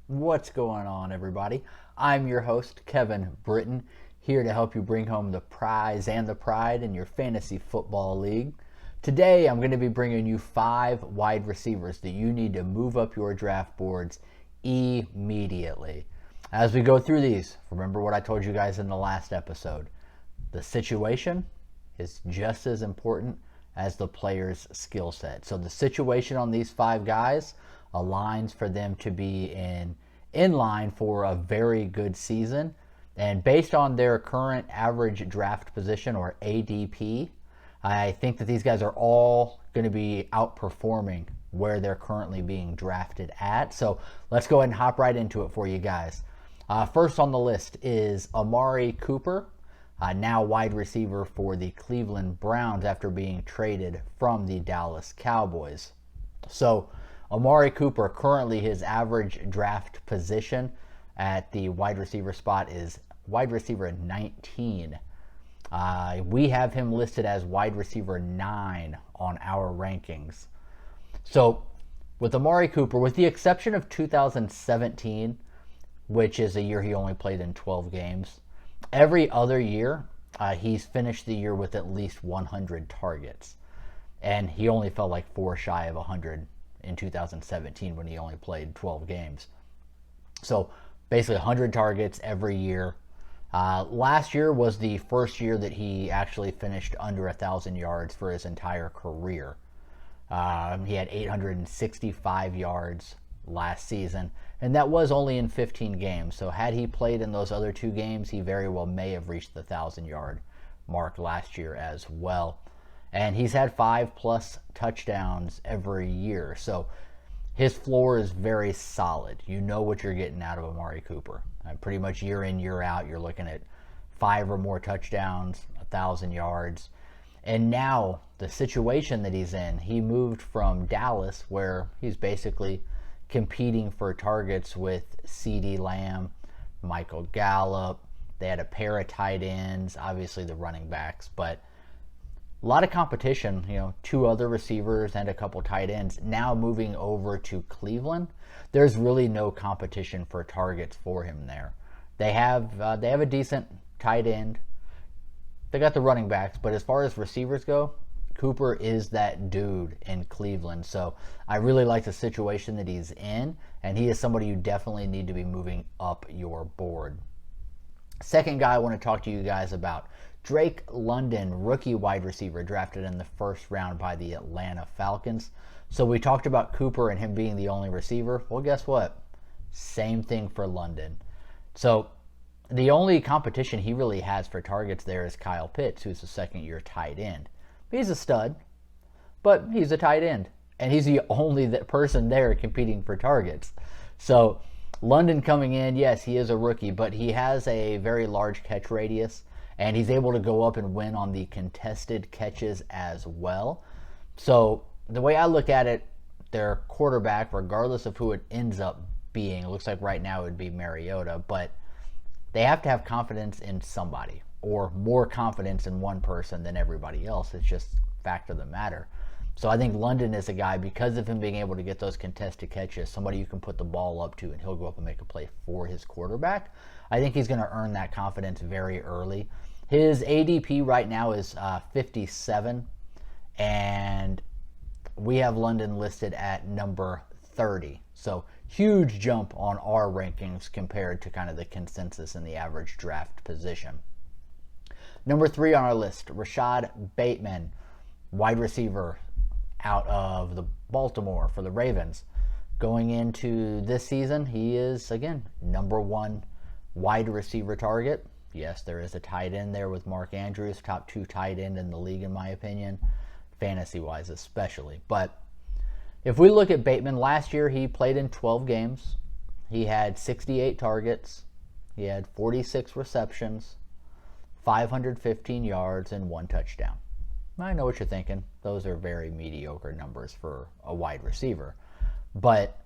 What's going on, everybody? I'm your host, Kevin Britton, here to help you bring home the prize and the pride in your fantasy football league. Today, I'm going to be bringing you 5 wide receivers that you need to move up your draft boards immediately. As we go through these, remember what I told you guys in the last episode. The situation is just as important as the player's skill set. So the situation on these 5 guys aligns for them to be in line for a very good season. And based on their current average draft position, or ADP, I think that these guys are all going to be outperforming where they're currently being drafted at. So let's go ahead and hop right into it for you guys. First on the list is Amari Cooper, now wide receiver for the Cleveland Browns after being traded from the Dallas Cowboys. So Amari Cooper, currently his average draft position at the wide receiver spot is wide receiver 19. We have him listed as wide receiver 9 on our rankings. So with Amari Cooper, with the exception of 2017, which is a year he only played in 12 games, every other year he's finished the year with at least 100 targets. And he only fell like 4 shy of 100 in 2017 when he only played 12 games. So basically 100 targets every year. Last year was the first year that he actually finished under 1,000 yards for his entire career. He had 865 yards last season, and that was only in 15 games. So had he played in those other 2 games, he very well may have reached the 1,000-yard mark last year as well. And he's had 5+ touchdowns every year. So his floor is very solid. You know what you're getting out of Amari Cooper. Pretty much year in, year out, you're looking at 5 or more touchdowns, 1,000 yards. And now the situation that he's in, he moved from Dallas, where he's basically competing for targets with CeeDee Lamb, Michael Gallup. They had a pair of tight ends, obviously the running backs, but a lot of competition, 2 other receivers and a couple tight ends. Now moving over to Cleveland, there's really no competition for targets for him there. They have a decent tight end. They got the running backs, but as far as receivers go, Cooper is that dude in Cleveland. So I really like the situation that he's in, and he is somebody you definitely need to be moving up your board. Second guy I want to talk to you guys about, Drake London, rookie wide receiver drafted in the first round by the Atlanta Falcons. So we talked about Cooper and him being the only receiver. Well, guess what? Same thing for London. So the only competition he really has for targets there is Kyle Pitts, who's a second-year tight end. He's a stud, but he's a tight end, and he's the only person there competing for targets. So London coming in, yes, he is a rookie, but he has a very large catch radius, and he's able to go up and win on the contested catches as well. So the way I look at it, their quarterback, regardless of who it ends up being, it looks like right now it would be Mariota, but they have to have confidence in somebody, or more confidence in one person than everybody else. It's just fact of the matter. So I think London is a guy, because of him being able to get those contested catches, somebody you can put the ball up to and he'll go up and make a play for his quarterback. I think he's going to earn that confidence very early. His ADP right now is 57, and we have London listed at number 30. So huge jump on our rankings compared to kind of the consensus in the average draft position. Number 3 on our list, Rashad Bateman, wide receiver out of the Baltimore for the Ravens. Going into this season, he is, again, number 1 wide receiver target. Yes, there is a tight end there with Mark Andrews, top 2 tight end in the league, in my opinion, fantasy-wise especially. But if we look at Bateman, last year he played in 12 games. He had 68 targets. He had 46 receptions, 515 yards, and 1 touchdown. I know what you're thinking. Those are very mediocre numbers for a wide receiver. But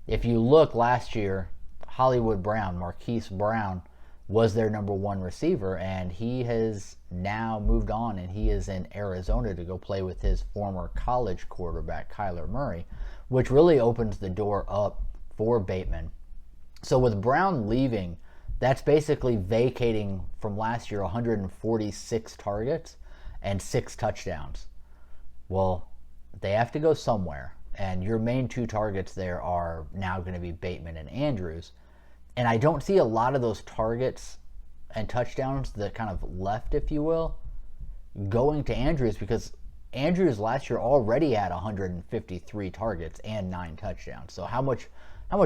if you look last year, Hollywood Brown, Marquise Brown, was their number 1 receiver, and he has now moved on, and he is in Arizona to go play with his former college quarterback, Kyler Murray, which really opens the door up for Bateman So with Brown leaving, that's basically vacating from last year 146 targets and 6 touchdowns. Well, they have to go somewhere, and your main 2 targets there are now going to be Bateman and Andrews. And I don't see a lot of those targets and touchdowns that kind of left, if you will, going to Andrews, because Andrews last year already had 153 targets and 9 touchdowns. So how much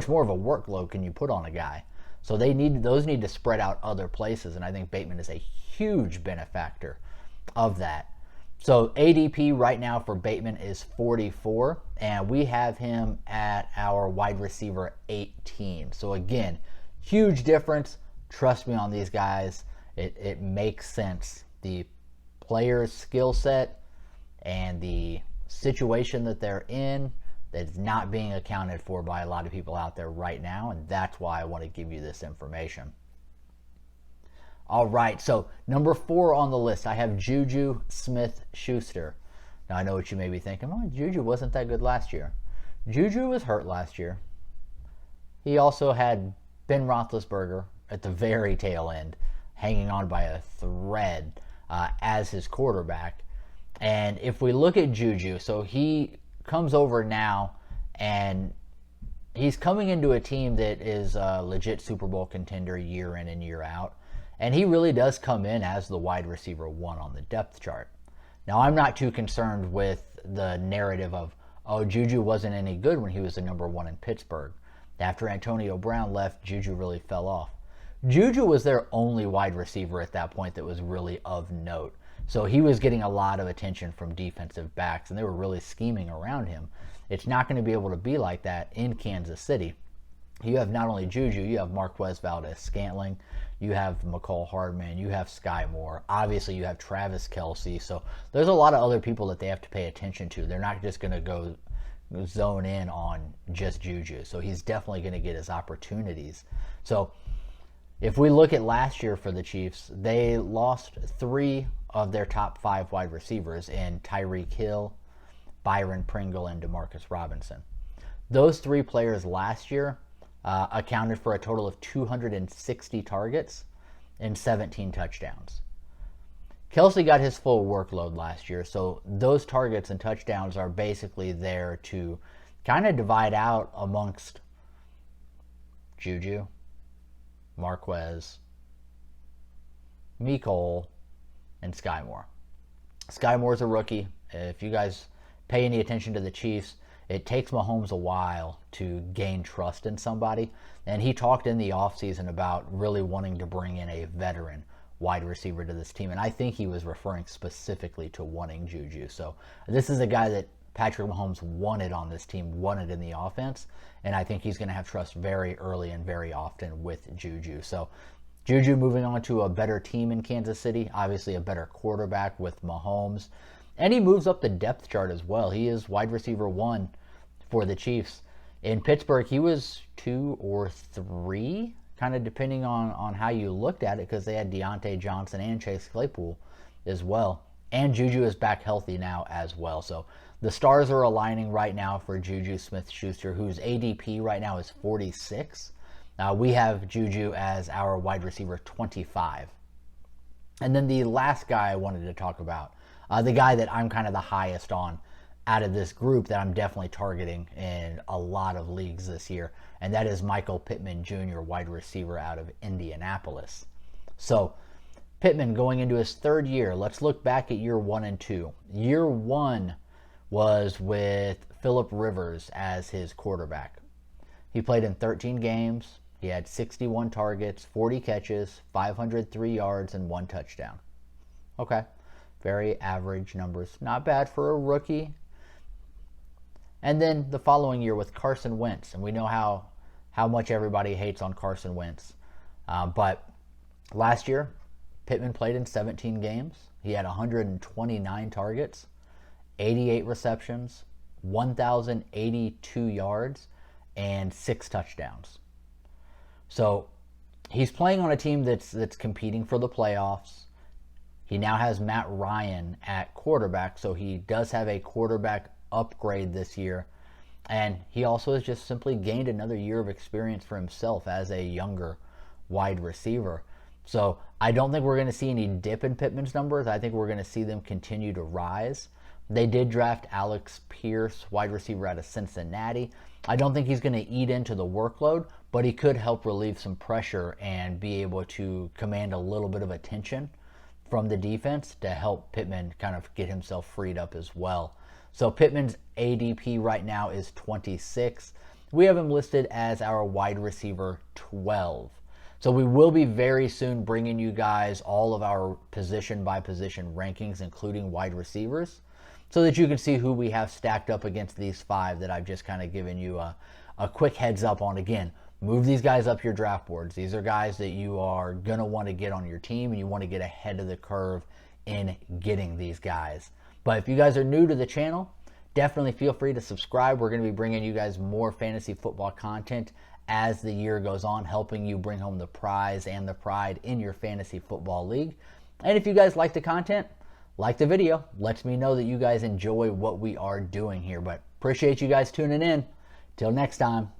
more of a workload can you put on a guy? So those need to spread out other places, and I think Bateman is a huge benefactor of that. So ADP right now for Bateman is 44, and we have him at our wide receiver 18. So again, huge difference. Trust me on these guys. It makes sense. The player's skill set and the situation that they're in that's not being accounted for by a lot of people out there right now, and that's why I want to give you this information. All right, so number 4 on the list, I have Juju Smith-Schuster. Now, I know what you may be thinking. Oh, Juju wasn't that good last year. Juju was hurt last year. He also had Ben Roethlisberger at the very tail end, hanging on by a thread as his quarterback. And if we look at Juju, so he comes over now, and he's coming into a team that is a legit Super Bowl contender year in and year out. And he really does come in as the wide receiver 1 on the depth chart. Now, I'm not too concerned with the narrative of, oh, Juju wasn't any good when he was the number 1 in Pittsburgh. After Antonio Brown left, Juju really fell off. Juju was their only wide receiver at that point that was really of note. So he was getting a lot of attention from defensive backs, and they were really scheming around him. It's not going to be able to be like that in Kansas City. You have not only Juju, you have Marquez Valdes-Scantling, you have McCall Hardman, you have Sky Moore. Obviously, you have Travis Kelce. So there's a lot of other people that they have to pay attention to. They're not just going to go zone in on just Juju. So he's definitely going to get his opportunities. So if we look at last year for the Chiefs, they lost 3 of their top 5 wide receivers in Tyreek Hill, Byron Pringle, and Demarcus Robinson. Those 3 players last year accounted for a total of 260 targets and 17 touchdowns. Kelce got his full workload last year, so those targets and touchdowns are basically there to kind of divide out amongst Juju, Marquez, Mecole, and Sky Moore. Sky Moore's a rookie. If you guys pay any attention to the Chiefs, it takes Mahomes a while to gain trust in somebody. And he talked in the offseason about really wanting to bring in a veteran wide receiver to this team. And I think he was referring specifically to wanting Juju. So this is a guy that Patrick Mahomes wanted on this team, wanted in the offense. And I think he's going to have trust very early and very often with Juju. So Juju moving on to a better team in Kansas City, obviously a better quarterback with Mahomes. And he moves up the depth chart as well. He is wide receiver 1 for the Chiefs. In Pittsburgh, he was 2 or 3, kind of depending on how you looked at it, because they had Deontay Johnson and Chase Claypool as well. And Juju is back healthy now as well. So the stars are aligning right now for Juju Smith-Schuster, whose ADP right now is 46. We have Juju as our wide receiver 25. And then the last guy I wanted to talk about, the guy that I'm kind of the highest on out of this group that I'm definitely targeting in a lot of leagues this year, and that is Michael Pittman Jr., wide receiver out of Indianapolis. So Pittman going into his 3rd year. Let's look back at year 1 and 2. Year 1 was with Phillip Rivers as his quarterback. He played in 13 games. He had 61 targets, 40 catches, 503 yards, and 1 touchdown. Okay, very average numbers. Not bad for a rookie. And then the following year with Carson Wentz, and we know how much everybody hates on Carson Wentz. But last year, Pittman played in 17 games. He had 129 targets, 88 receptions, 1,082 yards, and 6 touchdowns. So he's playing on a team that's competing for the playoffs. He now has Matt Ryan at quarterback, so he does have a quarterback upgrade this year. And he also has just simply gained another year of experience for himself as a younger wide receiver. So I don't think we're going to see any dip in Pittman's numbers. I think we're going to see them continue to rise. They did draft Alex Pierce, wide receiver out of Cincinnati. I don't think he's going to eat into the workload, but he could help relieve some pressure and be able to command a little bit of attention from the defense to help Pittman kind of get himself freed up as well. So Pittman's ADP right now is 26. We have him listed as our wide receiver 12. So we will be very soon bringing you guys all of our position by position rankings, including wide receivers, so that you can see who we have stacked up against these 5 that I've just kind of given you a quick heads up on. Again, move these guys up your draft boards. These are guys that you are going to want to get on your team, and you want to get ahead of the curve in getting these guys. But if you guys are new to the channel, definitely feel free to subscribe. We're going to be bringing you guys more fantasy football content as the year goes on, helping you bring home the prize and the pride in your fantasy football league. And if you guys like the content, like the video. Lets me know that you guys enjoy what we are doing here. But appreciate you guys tuning in. Till next time.